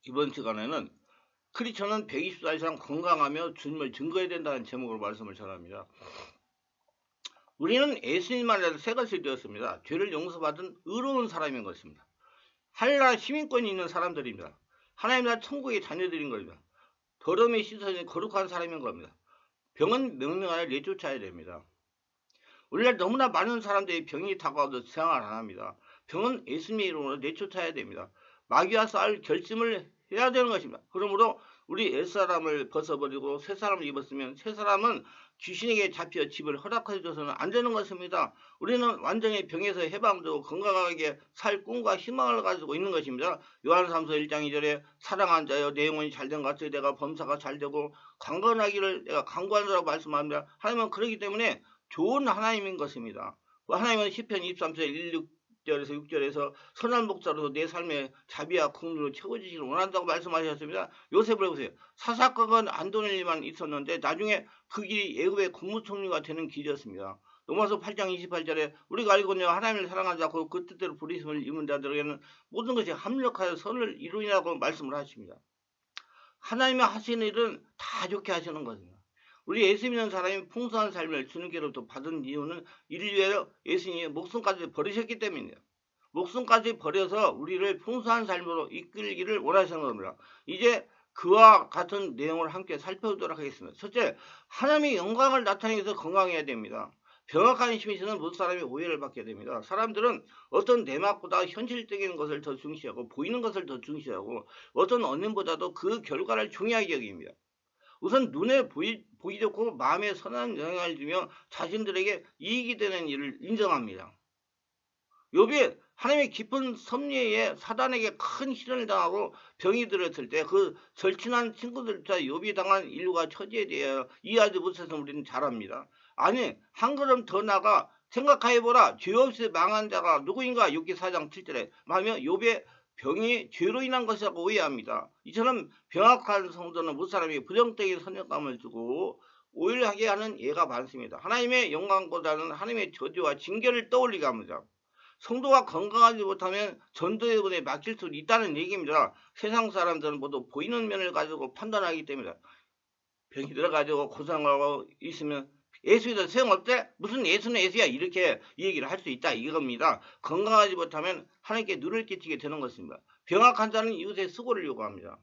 이번 시간에는 크리스천은 120살 이상 건강하며 주님을 증거해야 된다는 제목으로 말씀을 전합니다. 우리는 예수님 안에서 새 것이 되었습니다. 죄를 용서받은 의로운 사람인 것입니다. 하늘나라 시민권이 있는 사람들입니다. 하나님 나라 천국의 자녀들인 겁니다. 더러움에 씻어진 거룩한 사람인 겁니다. 병은 명령 안에 내쫓아야 됩니다. 오늘날 너무나 많은 사람들이 병이 다가와도 생활 안 합니다. 병은 예수님의 이름으로 내쫓아야 됩니다. 마귀와 싸울 결심을 해야 되는 것입니다. 그러므로 우리 옛사람을 벗어버리고 새사람을 입었으면 새사람은 귀신에게 잡혀 집을 허락해줘서는 안 되는 것입니다. 우리는 완전히 병에서 해방되고 건강하게 살 꿈과 희망을 가지고 있는 것입니다. 요한삼서 1장 2절에 사랑한 자여 내 영혼이 잘된 것 같이 내가 범사가 잘되고 강건하기를 내가 강구하노라고 말씀합니다. 하나님은 그렇기 때문에 좋은 하나님인 것입니다. 하나님은 시편 23편 1절에서 6절에서 선한 목자로서 내 삶의 자비와 긍휼로 채워주시기를 원한다고 말씀하셨습니다. 요셉을 보세요. 사사건건 안 도는 일만 있었는데 나중에 그 길이 애굽의 국무총리가 되는 길이었습니다. 로마서 8장 28절에 우리가 알거니와 하나님을 사랑하지 않고 그 뜻대로 부르심을 입은 자들에게는 모든 것이 합력하여 선을 이루니라고 말씀을 하십니다. 하나님이 하시는 일은 다 좋게 하시는 것입니다. 우리 예수 믿는 사람이 풍성한 삶을 주님께로부터 받은 이유는 이를 위하여 예수님이 목숨까지 버리셨기 때문이에요. 목숨까지 버려서 우리를 풍성한 삶으로 이끌기를 원하시는 겁니다. 이제 그와 같은 내용을 함께 살펴보도록 하겠습니다. 첫째, 하나님의 영광을 나타내기 위해서 건강해야 됩니다. 병약한 힘이 있는 모든 사람이 오해를 받게 됩니다. 사람들은 어떤 내막보다 현실적인 것을 더 중시하고 보이는 것을 더 중시하고 어떤 언론보다도 그 결과를 중요하게 여깁니다. 우선 눈에 보기 좋고 마음에 선한 영향을 주며 자신들에게 이익이 되는 일을 인정합니다. 욥이 하나님의 깊은 섭리에 사단에게 큰 시련을 당하고 병이 들었을 때 그 절친한 친구들조차 욥이 당한 인류가 처지에 대하여 이해하지 못해서 우리는 잘 압니다. 아니 한 걸음 더 나가 생각해보라. 죄 없이 망한 자가 누구인가. 욥기 4장 7절에 말하며 욥의 병이 죄로 인한 것이라고 오해합니다. 이처럼 병약한 성도는 무사람이 부정적인 선정감을 주고 오해하게 하는 예가 많습니다. 하나님의 영광보다는 하나님의 저주와 징계를 떠올리게 합니다. 성도가 건강하지 못하면 전도의 은혜에 맡길 수 있다는 얘기입니다. 세상 사람들은 모두 보이는 면을 가지고 판단하기 때문에 병이 들어가지고 고생하고 있으면 예수 믿어도 소용없대? 무슨 예수는 예수야? 이렇게 얘기를 할 수 있다 이겁니다. 건강하지 못하면 하나님께 누를 끼치게 되는 것입니다. 병약한 자는 이웃의 수고를 요구합니다.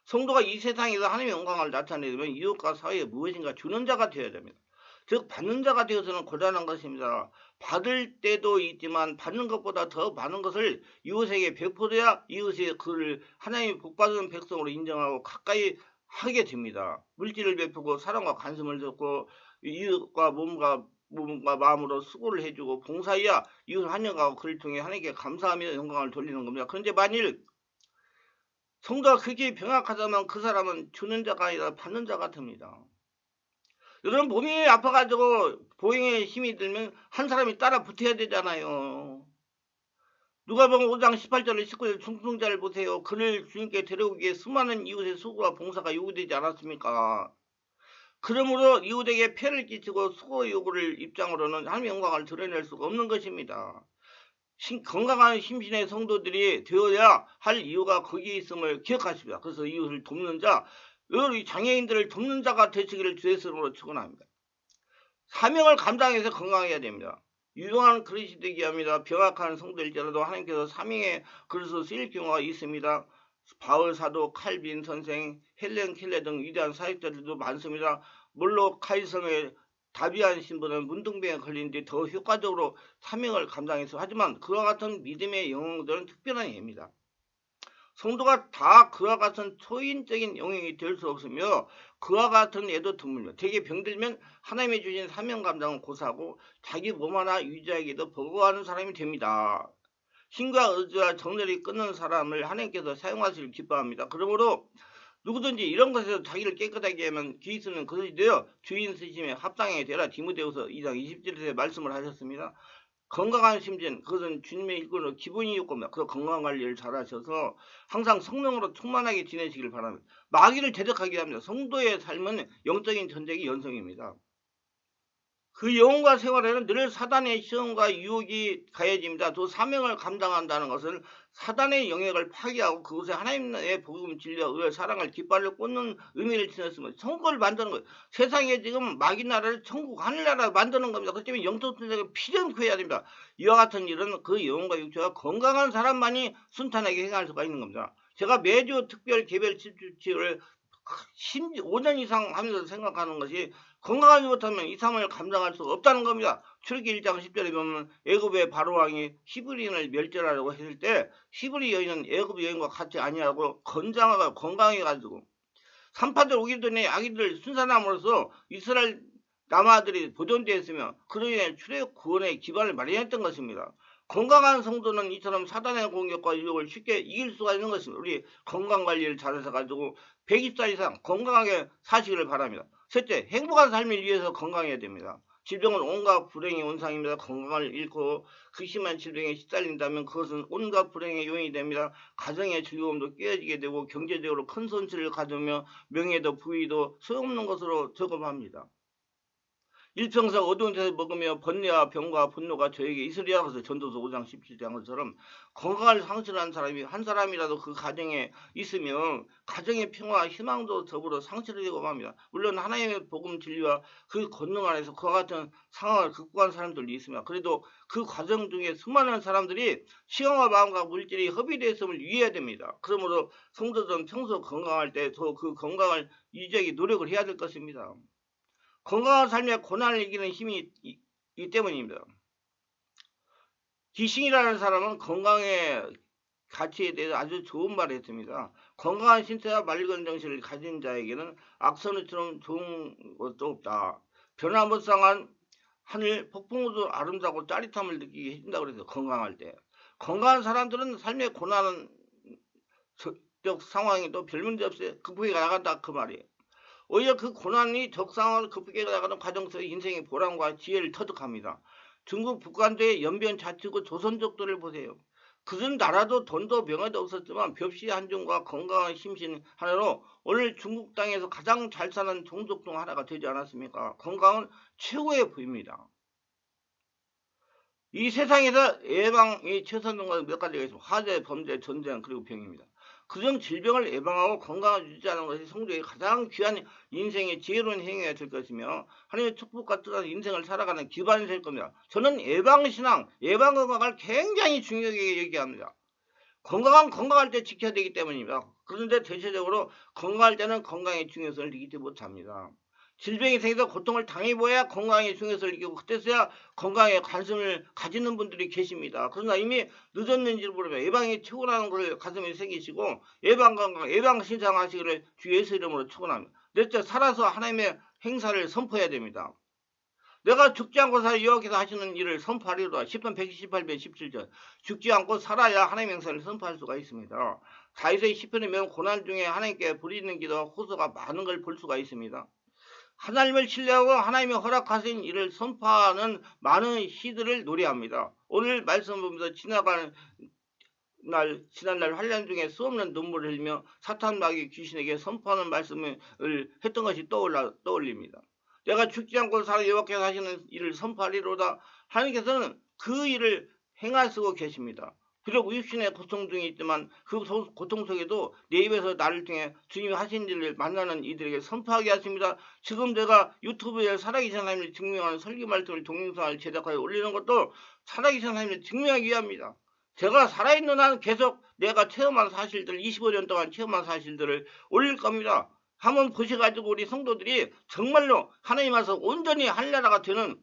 성도가 이 세상에서 하나님의 영광을 나타내려면 이웃과 사회에 무엇인가 주는 자가 되어야 됩니다. 즉 받는 자가 되어서는 곤란한 것입니다. 받을 때도 있지만 받는 것보다 더 많은 것을 이웃에게 베풀어야 이웃이 그를 하나님의 복받은 백성으로 인정하고 가까이 하게 됩니다. 물질을 베푸고 사랑과 관심을 줬고 이웃과 몸과 마음으로 수고를 해주고 봉사해야 이웃을 환영하고 그를 통해 하나님께 감사하며 영광을 돌리는 겁니다. 그런데 만일 성도가 그렇게 병약하다면 그 사람은 주는 자가 아니라 받는 자가 됩니다. 여러분 몸이 아파가지고 보행에 힘이 들면 한 사람이 따라 붙어야 되잖아요. 누가복음 5장 18절을 19절 중풍자를 보세요. 그를 주님께 데려오기 위해 수많은 이웃의 수고와 봉사가 요구되지 않았습니까? 그러므로 이웃에게 폐를 끼치고 수고 요구를 입장으로는 하나님의 영광을 드러낼 수가 없는 것입니다. 건강한 심신의 성도들이 되어야 할 이유가 거기에 있음을 기억하십니다. 그래서 이웃을 돕는 자, 이 장애인들을 돕는 자가 되시기를 주의 이름으로 축원합니다. 사명을 감당해서 건강해야 됩니다. 유용한 그릇이 되게 합니다. 병약한 성도일지라도 하나님께서 사명의 그릇으로 쓰일 경우가 있습니다. 바울 사도, 칼빈 선생, 헬렌 켈레 등 위대한 사역자들도 많습니다. 물론 카이성의 다비안 신부는 문둥병에 걸린 뒤 더 효과적으로 사명을 감당해서 하지만 그와 같은 믿음의 영웅들은 특별한 예입니다. 성도가 다 그와 같은 초인적인 영웅이 될 수 없으며 그와 같은 예도 드물며 대개 병들면 하나님이 주신 사명 감당은 고사하고 자기 몸 하나 유지하기도 버거워하는 사람이 됩니다. 힘과 의지와 정열이 끊는 사람을 하나님께서 사용하시길 기뻐합니다. 그러므로 누구든지 이런 것에서 자기를 깨끗하게 하면 기수는 그것이 되어 주인 쓰심에 합당하게 되라. 디모데후서 2장 20절에 말씀을 하셨습니다. 건강한 심진, 그것은 주님의 일꾼으로 기본이 요구입니다. 그 건강관리를 잘 하셔서 항상 성령으로 충만하게 지내시길 바랍니다. 마귀를 대적하게 합니다. 성도의 삶은 영적인 전쟁이 연성입니다. 그 영혼과 생활에는 늘 사단의 시험과 유혹이 가해집니다. 또 사명을 감당한다는 것은 사단의 영역을 파괴하고 그곳에 하나님의 복음, 진리와 의의 사랑을 깃발로 꽂는 의미를 지녔습니다. 천국을 만드는 거예요. 세상에 지금 마귀 나라를 천국, 하늘나라 만드는 겁니다. 그렇기 때문에 영적순장을 필연 구해야 됩니다. 이와 같은 일은 그 영혼과 육체가 건강한 사람만이 순탄하게 행할 수가 있는 겁니다. 제가 매주 특별 개별 치료를 5년 이상 하면서 생각하는 것이 건강하지 못하면 이 삶을 감당할 수가 없다는 겁니다. 출애기 1장 10절에 보면 애굽의 바로왕이 히브리인을 멸절하려고 했을 때 히브리 여인은 애굽 여인과 같이 아니하고 건강해가지고 3파들 오기 전에 아기들 순산함으로써 이스라엘 남아들이 보존되어 있으며 그로 인해 출애굽 구원의 기반을 마련했던 것입니다. 건강한 성도는 이처럼 사단의 공격과 유혹을 쉽게 이길 수가 있는 것입니다. 우리 건강관리를 잘해서 가지고 120살 이상 건강하게 사시기를 바랍니다. 셋째, 행복한 삶을 위해서 건강해야 됩니다. 질병은 온갖 불행의 원상입니다. 건강을 잃고 그 심한 질병에 시달린다면 그것은 온갖 불행의 요인이 됩니다. 가정의 즐거움도 깨어지게 되고 경제적으로 큰 손실을 가져오며 명예도 부위도 소용없는 것으로 저금합니다. 일평생 어두운 데서 먹으며 번뇌와 병과 분노가 저에게 있으리라. 그래서 전도서 5장 17장 한 것처럼 건강을 상실한 사람이 한 사람이라도 그 가정에 있으면 가정의 평화와 희망도 더불어 상실되고 합니다. 물론 하나님의 복음 진리와 그 권능 안에서 그와 같은 상황을 극복한 사람들도 있습니다. 그래도 그 과정 중에 수많은 사람들이 시간과 마음과 물질이 허비되었음을 이해해야 됩니다. 그러므로 성도들은 평소 건강할 때 더 그 건강을 유지하기 노력을 해야 될 것입니다. 건강한 삶의 고난을 이기는 힘이 있기 때문입니다. 기싱이라는 사람은 건강의 가치에 대해서 아주 좋은 말을 했습니다. 건강한 신체와 맑은 정신을 가진 자에게는 악선우처럼 좋은 것도 없다. 변화무쌍한 하늘, 폭풍우도 아름다고 짜릿함을 느끼게 해준다고 그래서 건강할 때. 건강한 사람들은 삶의 고난적 상황에도 별 문제 없이 극복해 나간다 그 말이에요. 오히려 그 고난이 적상을 극복해 나가는 과정 속에 인생의 보람과 지혜를 터득합니다. 중국 북한도의 연변 자치구 조선족들을 보세요. 그전 나라도 돈도 명예도 없었지만 벽시 한중과 건강한 심신 하나로 오늘 중국 땅에서 가장 잘 사는 종족 중 하나가 되지 않았습니까? 건강은 최고의 부입니다. 이 세상에서 예방이 최선인 것은 몇 가지가 있습니다. 화재, 범죄, 전쟁, 그리고 병입니다. 그중 질병을 예방하고 건강을 유지하는 것이 성도의 가장 귀한 인생의 지혜로운 행위가 될 것이며 하나님의 축복과 뜻한 인생을 살아가는 기반이 될 겁니다. 저는 예방신앙, 예방건강을 굉장히 중요하게 얘기합니다. 건강할 때 지켜야 되기 때문입니다. 그런데 대체적으로 건강할 때는 건강의 중요성을 느끼지 못합니다. 질병이 생겨서 고통을 당해보아야 건강의 중요성을 느끼고 그때서야 건강에 관심을 가지는 분들이 계십니다. 그러나 이미 늦었는지를 모르면 예방이 최고라는 걸 가슴에 새기시고 예방건강, 예방신상하시기를 주 예수 이름으로 축원합니다. 넷째, 살아서 하나님의 행사를 선포해야 됩니다. 내가 죽지 않고 살아 여호와께서 하시는 일을 선포하리로다. 시편 128편 17절. 죽지 않고 살아야 하나님의 행사를 선포할 수가 있습니다. 다윗의 시편에 보면 고난 중에 하나님께 부르짖는 기도와 호소가 많은 걸 볼 수가 있습니다. 하나님을 신뢰하고 하나님이 허락하신 일을 선포하는 많은 시들을 노래합니다. 오늘 말씀 보면서 지난날 환란 중에 수없는 눈물을 흘리며 사탄 마귀 귀신에게 선포하는 말씀을 했던 것이 떠올립니다. 내가 죽지 않고 살아 여호와께서 하시는 일을 선포하리로다. 하나님께서는 그 일을 행하시고 계십니다. 비록 육신의 고통 중에 있지만 그 고통 속에도 내 입에서 나를 통해 주님이 하신 일을 만나는 이들에게 선포하게 하십니다. 지금 제가 유튜브에 살아계신 하나님을 증명하는 설교 말씀을 동영상을 제작하여 올리는 것도 살아계신 하나님을 증명하기 위함입니다. 제가 살아있는 한 계속 내가 체험한 사실들, 25년 동안 체험한 사실들을 올릴 겁니다. 한번 보셔가지고 우리 성도들이 정말로 하나님 앞에서 온전히 할례라가 되는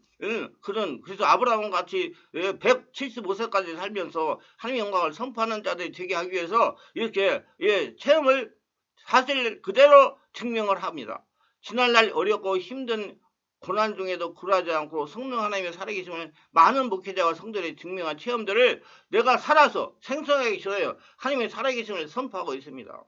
그래서 아브라함 같이 175세까지 살면서 하나님의 영광을 선포하는 자들이 되게 하기 위해서 이렇게 체험을 사실 그대로 증명을 합니다. 지난날 어렵고 힘든 고난 중에도 굴하지 않고 성령 하나님의 살아계심을 많은 목회자와 성도들이 증명한 체험들을 내가 살아서 생생하게 저예요. 하나님의 살아계심을 선포하고 있습니다.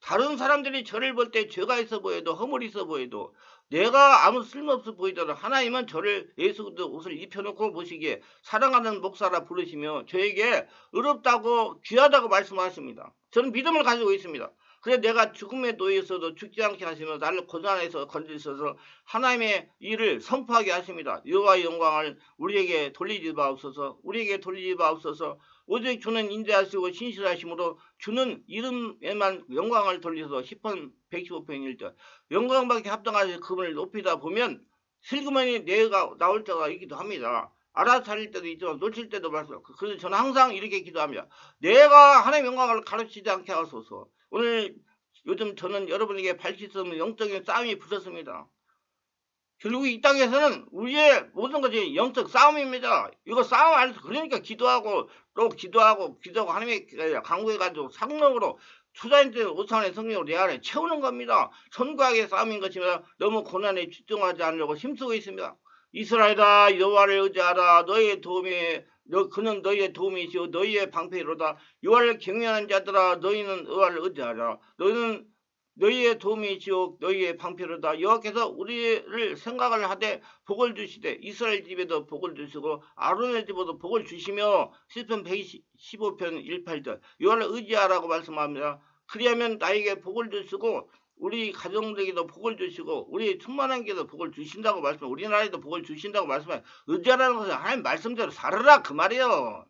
다른 사람들이 저를 볼 때 죄가 있어 보여도 허물이 있어 보여도 내가 아무 쓸모없어 보이더라도 하나님은 저를 예수 그리스도 옷을 입혀놓고 보시기에 사랑하는 목사라 부르시며 저에게 의롭다고 귀하다고 말씀하십니다. 저는 믿음을 가지고 있습니다. 그래 내가 죽음에 놓여있어도 죽지 않게 하시며 나를 고난에서 건지셔서 하나님의 일을 선포하게 하십니다. 여호와의 영광을 우리에게 돌리지 마옵소서. 우리에게 돌리지 마옵소서. 오직 주는 인자하시고 신실하심으로 주는 이름에만 영광을 돌리셔서 10편 115편 1절 영광밖에 합당하시 그분을 높이다 보면 슬그머니 내가 나올 때가 있기도 합니다. 알아차릴 때도 있지만 놓칠 때도 말씀. 그래서 저는 항상 이렇게 기도합니다. 내가 하나님의 영광을 가르치지 않게 하소서. 오늘 요즘 저는 여러분에게 밝힐 수 없는 영적인 싸움이 붙었습니다. 결국 이 땅에서는 우리의 모든 것이 영적 싸움입니다. 이거 싸움 안에서 그러니까 기도하고 또 기도하고 하나님의 강구해가지고 상록으로 투자인들 5천원의 성령으로 내 안에 채우는 겁니다. 선과의 싸움인 것이며 너무 고난에 집중하지 않으려고 힘쓰고 있습니다. 이스라엘아 여호와를 의지하라. 그는 너희의 도움이시오 너희의 방패로다. 여호와를 경외하는 자들아 너희는 여호와를 의지하라. 너희는 너희의 도움이시오 너희의 방패로다. 여호와께서 우리를 생각을 하되 복을 주시되 이스라엘 집에도 복을 주시고 아론의 집에도 복을 주시며 시편 115편 1, 8절 여호와를 의지하라고 말씀합니다. 그리하면 나에게 복을 주시고 우리 가정들에게도 복을 주시고 우리 충만한게도 복을 주신다고 말씀해. 우리나라에도 복을 주신다고 말씀해. 의지하라는 것은 하나님 말씀대로 살아라 그 말이에요.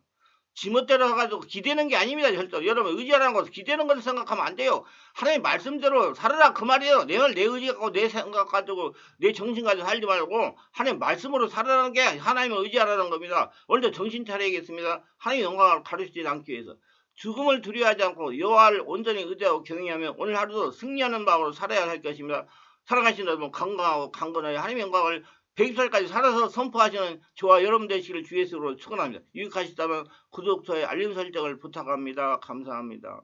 지멋대로 해가지고 기대는 게 아닙니다. 절대. 여러분 의지하라는 것은 기대는 것을 생각하면 안 돼요. 하나님 말씀대로 살아라 그 말이에요. 내 의지 갖고 내 생각 가지고 내 정신 가지고 살지 말고 하나님 말씀으로 살아라는 게 하나님을 의지하라는 겁니다. 오늘도 정신 차려야겠습니다. 하나님 영광을 가르치지 않기 위해서. 죽음을 두려워하지 않고 여호와를 온전히 의지하고 경외하며 오늘 하루도 승리하는 마음으로 살아야 할 것입니다. 살아가신 여러분 건강하고 강건하여 하나님의 영광을 100살까지 살아서 선포하시는 저와 여러분 되시기를 주의 이름으로 축원합니다. 유익하시다면 구독, 좋아요, 알림 설정을 부탁합니다. 감사합니다.